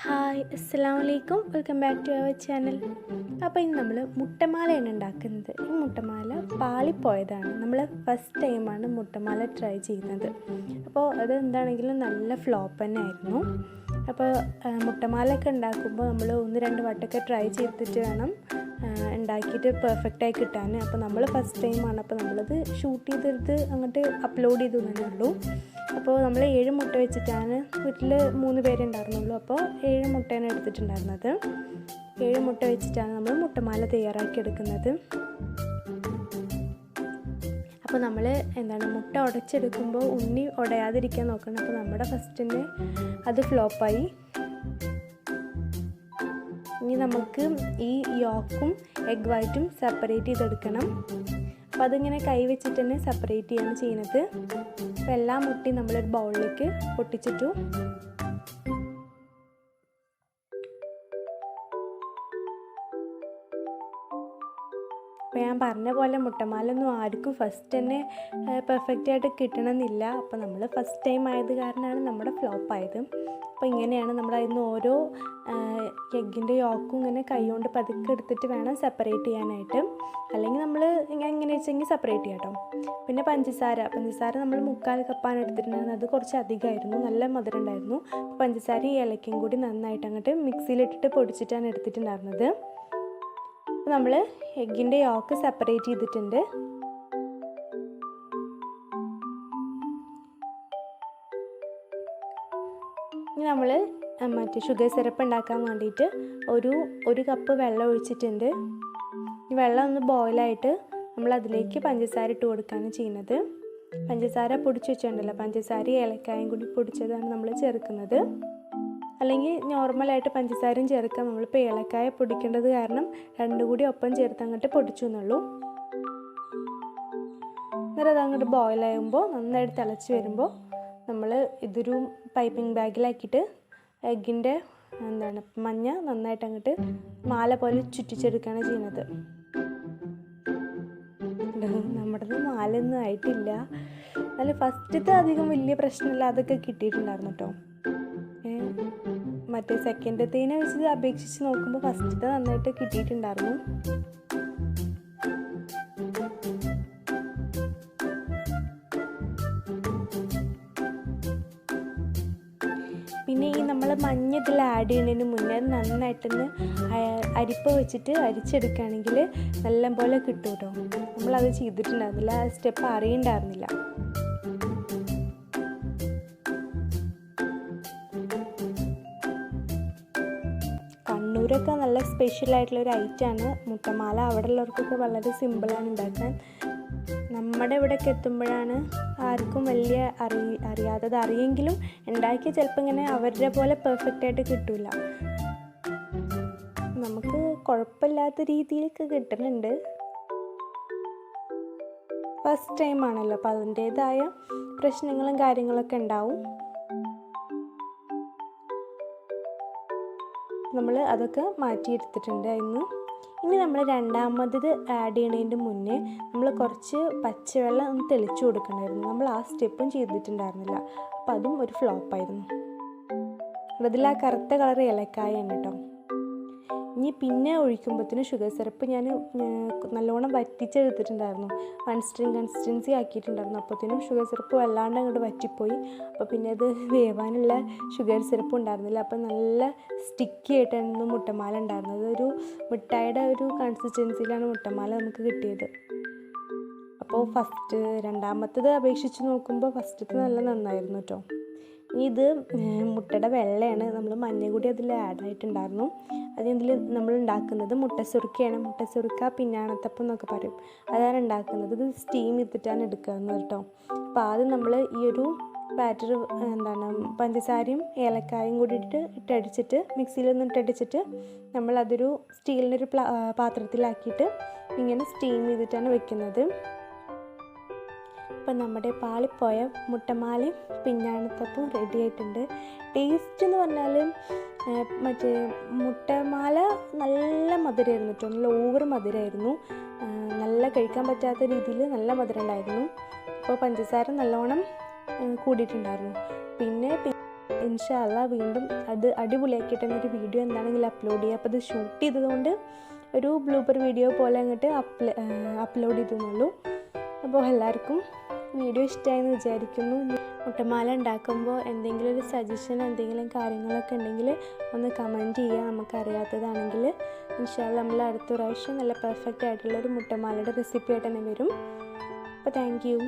Hi അസ്സലാമു അലൈക്കും, welcome back to our channel. അപ്പോൾ ഇന്ന് നമ്മൾ മുട്ടമാലയാണ് ഉണ്ടാക്കുന്നത്. ഈ മുട്ടമാല പാളിപ്പോയതാണ്. നമ്മൾ ഫസ്റ്റ് ടൈമാണ് മുട്ടമാല ട്രൈ ചെയ്യുന്നത്. അപ്പോൾ അത് എന്താണെങ്കിലും നല്ല ഫ്ലോപ്പ് തന്നെ ആയിരുന്നു. അപ്പോൾ മുട്ടമാലയൊക്കെ ഉണ്ടാക്കുമ്പോൾ നമ്മൾ 1-2 വട്ടമൊക്കെ ട്രൈ ചെയ്തിട്ട് വേണം ഉണ്ടാക്കിയിട്ട് പെർഫെക്റ്റായി കിട്ടാൻ. അപ്പോൾ നമ്മൾ ഫസ്റ്റ് ടൈമാണ്. അപ്പോൾ നമ്മളത് ഷൂട്ട് ചെയ്തെടുത്ത് അങ്ങോട്ട് അപ്ലോഡ് ചെയ്തു തന്നെ ഉള്ളൂ. അപ്പോൾ നമ്മൾ 7 മുട്ട വെച്ചിട്ടാണ്, വീട്ടിൽ 3 പേരുണ്ടായിരുന്നുള്ളൂ. അപ്പോൾ 7 മുട്ടയാണ് എടുത്തിട്ടുണ്ടായിരുന്നത്. 7 മുട്ട വെച്ചിട്ടാണ് നമ്മൾ മുട്ടമാല തയ്യാറാക്കി എടുക്കുന്നത്. അപ്പോൾ നമ്മൾ മുട്ട ഉടച്ചെടുക്കുമ്പോൾ ഉണ്ണി ഉടയാതിരിക്കാൻ നോക്കണം. അപ്പോൾ നമ്മുടെ ഫസ്റ്റിന് അത് ഫ്ലോപ്പായി. ഇനി നമുക്ക് ഈ യോക്കും എഗ് വൈറ്റും സെപ്പറേറ്റ് ചെയ്തെടുക്കണം. അപ്പോൾ അതിങ്ങനെ കൈ വെച്ചിട്ട് തന്നെ സെപ്പറേറ്റ് ചെയ്യാണ് ചെയ്യുന്നത്. അപ്പോൾ എല്ലാ മുട്ടയും നമ്മളൊരു ബൗളിലേക്ക് പൊട്ടിച്ചിട്ടു. അപ്പോൾ ഞാൻ പറഞ്ഞ പോലെ മുട്ടമാലൊന്നും ആർക്കും ഫസ്റ്റ് തന്നെ പെർഫെക്റ്റായിട്ട് കിട്ടണമെന്നില്ല. അപ്പോൾ നമ്മൾ ഫസ്റ്റ് ടൈം ആയത് കാരണമാണ് നമ്മുടെ ഫ്ലോപ്പായത്. അപ്പോൾ ഇങ്ങനെയാണ് നമ്മൾ അതിന് ഓരോ എഗ്ഗിൻ്റെ യോക്കും ഇങ്ങനെ കൈകൊണ്ട് പതുക്കെ എടുത്തിട്ട് വേണം സെപ്പറേറ്റ് ചെയ്യാനായിട്ട്. അല്ലെങ്കിൽ നമ്മൾ എങ്ങനെ വെച്ചെങ്കിൽ സെപ്പറേറ്റ് ചെയ്യാം കേട്ടോ. പിന്നെ പഞ്ചസാര നമ്മൾ 3/4 കപ്പാണ് എടുത്തിട്ടുണ്ടായിരുന്നത്. അത് കുറച്ച് അധികമായിരുന്നു, നല്ല മധുരം ഉണ്ടായിരുന്നു. പഞ്ചസാരയും ഏലക്കയും കൂടി നന്നായിട്ട് അങ്ങോട്ട് മിക്സിയിലിട്ടിട്ട് പൊടിച്ചിട്ടാണ് എടുത്തിട്ടുണ്ടായിരുന്നത്. അപ്പോൾ നമ്മൾ എഗ്ഗിൻ്റെ യോക്ക് സെപ്പറേറ്റ് ചെയ്തിട്ടുണ്ട്. ഇനി നമ്മൾ മറ്റേ ഷുഗർ സിറപ്പ് ഉണ്ടാക്കാൻ വേണ്ടിയിട്ട് ഒരു കപ്പ് വെള്ളം ഒഴിച്ചിട്ടുണ്ട്. ഈ വെള്ളം ഒന്ന് ബോയിലായിട്ട് നമ്മൾ അതിലേക്ക് പഞ്ചസാര ഇട്ട് കൊടുക്കുകയാണ് ചെയ്യുന്നത്. പഞ്ചസാര പൊടിച്ച് വെച്ചിട്ടുണ്ടല്ലോ, പഞ്ചസാരയും ഏലക്കായും കൂടി പൊടിച്ചതാണ് നമ്മൾ ചേർക്കുന്നത്. അല്ലെങ്കിൽ നോർമലായിട്ട് പഞ്ചസാരയും ചേർക്കാം. നമ്മളിപ്പോൾ ഏലക്കായ പൊടിക്കേണ്ടത് കാരണം 2 കൂടി ഒപ്പം ചേർത്ത് അങ്ങോട്ട് പൊടിച്ചു എന്നുള്ളൂ. എന്നിട്ട് അതങ്ങോട്ട് ബോയിലാകുമ്പോൾ നന്നായിട്ട് തിളച്ച് വരുമ്പോൾ നമ്മൾ ഇതൊരു പൈപ്പിംഗ് ബാഗിലാക്കിയിട്ട് എഗ്ഗിൻ്റെ മഞ്ഞ നന്നായിട്ട് അങ്ങോട്ട് മാല പോലെ ചുറ്റിച്ചെടുക്കുകയാണ് ചെയ്യുന്നത്. നമ്മുടേത് മാലയൊന്നും ആയിട്ടില്ല. നല്ല ഫസ്റ്റത്തെ അധികം വലിയ പ്രശ്നമില്ലാതൊക്കെ കിട്ടിയിട്ടുണ്ടായിരുന്നു കേട്ടോ. മറ്റേ സെക്കൻഡത്തേനെ വെച്ച് അപേക്ഷിച്ച് നോക്കുമ്പോൾ ഫസ്റ്റത്തെ നന്നായിട്ട് കിട്ടിയിട്ടുണ്ടായിരുന്നു. പിന്നെ ഈ നമ്മൾ മഞ്ഞ ഇതിൽ ആഡ് ചെയ്യുന്നതിന് മുന്നേ നന്നായിട്ടൊന്ന് അരിപ്പ വെച്ചിട്ട് അരിച്ചെടുക്കുകയാണെങ്കിൽ നല്ലപോലെ കിട്ടും കേട്ടോ. നമ്മളത് ചെയ്തിട്ടുണ്ടായിരുന്നില്ല, ആ സ്റ്റെപ്പ് അറിയണ്ടായിരുന്നില്ല. കണ്ണൂരൊക്കെ നല്ല സ്പെഷ്യലായിട്ടുള്ളൊരു ഐറ്റമാണ് മുട്ടമാല. അവിടെ ഉള്ളവർക്കൊക്കെ വളരെ സിമ്പിളാണ് ഉണ്ടാക്കാൻ. നമ്മുടെ ഇവിടെയൊക്കെ എത്തുമ്പോഴാണ് ആർക്കും വലിയ അറിയാത്തത്. അറിയെങ്കിലും ഉണ്ടാക്കിയ ചിലപ്പോൾ ഇങ്ങനെ അവരുടെ പോലെ പെർഫെക്റ്റായിട്ട് കിട്ടില്ല. നമുക്ക് കുഴപ്പമില്ലാത്ത രീതിയിലൊക്കെ കിട്ടുന്നുണ്ട്. ഫസ്റ്റ് ടൈം ആണല്ലോ, അപ്പോൾ അതിൻ്റേതായ പ്രശ്നങ്ങളും കാര്യങ്ങളൊക്കെ ഉണ്ടാവും. നമ്മൾ അതൊക്കെ മാറ്റിയെടുത്തിട്ടുണ്ട്. ഇനി നമ്മൾ രണ്ടാമത് ആഡ് ചെയ്യണതിൻ്റെ മുന്നേ നമ്മൾ കുറച്ച് പച്ചവെള്ളം ഒന്ന് തെളിച്ചു കൊടുക്കണമായിരുന്നു. നമ്മൾ ആ സ്റ്റെപ്പും ചെയ്തിട്ടുണ്ടായിരുന്നില്ല. അപ്പം അതും ഒരു ഫ്ലോപ്പായിരുന്നു. അതിൽ ആ കറുത്ത കളർ ഏലക്കായാണ് കേട്ടോ. ഇനി പിന്നെ ഒഴിക്കുമ്പോഴത്തേനും ഷുഗർ സിറപ്പ് ഞാൻ നല്ലോണം വറ്റിച്ചെടുത്തിട്ടുണ്ടായിരുന്നു. 1 സ്ട്രിങ് കൺസിസ്റ്റൻസി ആക്കിയിട്ടുണ്ടായിരുന്നു. അപ്പോഴത്തേനും ഷുഗർ സിറപ്പ് വല്ലാണ്ട് അങ്ങോട്ട് വറ്റിപ്പോയി. അപ്പോൾ പിന്നെ അത് വേവാനുള്ള ഷുഗർ സിറപ്പ് ഉണ്ടായിരുന്നില്ല. അപ്പോൾ നല്ല സ്റ്റിക്കി ആയിട്ടായിരുന്നു മുട്ടമാല ഉണ്ടായിരുന്നത്. ഒരു മിഠായിയുടെ ഒരു കൺസിസ്റ്റൻസിയിലാണ് മുട്ടമാല നമുക്ക് കിട്ടിയത്. അപ്പോൾ രണ്ടാമത്തത് അപേക്ഷിച്ച് നോക്കുമ്പോൾ ഫസ്റ്റത്തെ നല്ല നന്നായിരുന്നു കേട്ടോ. ഇത് മുട്ടയുടെ വെള്ളയാണ്. നമ്മൾ മഞ്ഞ കൂടി അതിൽ ആഡ് ആയിട്ടുണ്ടായിരുന്നു. അതിൽ നമ്മൾ ഉണ്ടാക്കുന്നത് മുട്ടസുർക്കയാണ്. മുട്ടസുർക്ക പിന്നാനത്തപ്പം എന്നൊക്കെ പറയും. അതാണ് ഉണ്ടാക്കുന്നത്. ഇത് സ്റ്റീം ചെയ്തിട്ടാണ് എടുക്കുന്നത് കേട്ടോ. അപ്പോൾ ആദ്യം നമ്മൾ ഈ ഒരു ബാറ്റർ പഞ്ചസാരയും ഏലക്കായും കൂടി ഇട്ടടിച്ചിട്ട് മിക്സിയിലൊന്നും ഇട്ടടിച്ചിട്ട് നമ്മളതൊരു സ്റ്റീലിൻ്റെ ഒരു പാത്രത്തിലാക്കിയിട്ട് ഇങ്ങനെ സ്റ്റീം ചെയ്തിട്ടാണ് വെക്കുന്നത്. അപ്പം നമ്മുടെ പാളിപ്പോയ മുട്ടമാലയും പിന്നാനത്തപ്പും റെഡി ആയിട്ടുണ്ട്. ടേസ്റ്റ് എന്ന് പറഞ്ഞാൽ മറ്റേ മുട്ടമാല നല്ല മധുരമായിരുന്നു കേട്ടോ. നല്ല ഓവർ മധുരമായിരുന്നു. നല്ല കഴിക്കാൻ പറ്റാത്ത രീതിയിൽ നല്ല മധുരം ഉണ്ടായിരുന്നു. അപ്പോൾ പഞ്ചസാര നല്ലോണം കൂടിയിട്ടുണ്ടായിരുന്നു. പിന്നെ ഇൻഷാ അല്ലാഹ് വീണ്ടും അത് അടിപൊളിയാക്കിയിട്ട് തന്നെ ഒരു വീഡിയോ എന്താണെങ്കിലും അപ്ലോഡ് ചെയ്യുക. അപ്പോൾ അത് ഷൂട്ട് ചെയ്തതുകൊണ്ട് ഒരു ബ്ലൂപ്പർ വീഡിയോ പോലെ അങ്ങോട്ട് അപ്ലോഡ് ചെയ്തെന്നുള്ളൂ. അപ്പോൾ എല്ലാവർക്കും വീഡിയോ ഇഷ്ടമായെന്ന് വിചാരിക്കുന്നു. മുട്ടമാല ഉണ്ടാക്കുമ്പോൾ എന്തെങ്കിലും ഒരു സജഷൻ എന്തെങ്കിലും കാര്യങ്ങളൊക്കെ ഉണ്ടെങ്കിൽ ഒന്ന് കമൻറ്റ് ചെയ്യുക. നമുക്കറിയാത്തതാണെങ്കിൽ ഇൻഷാ അല്ലാഹ് നമ്മൾ അടുത്ത പ്രാവശ്യം നല്ല പെർഫെക്റ്റ് ആയിട്ടുള്ളൊരു മുട്ടമാലയുടെ റെസിപ്പി ആയിട്ട് തന്നെ വരും. അപ്പോൾ താങ്ക് യു.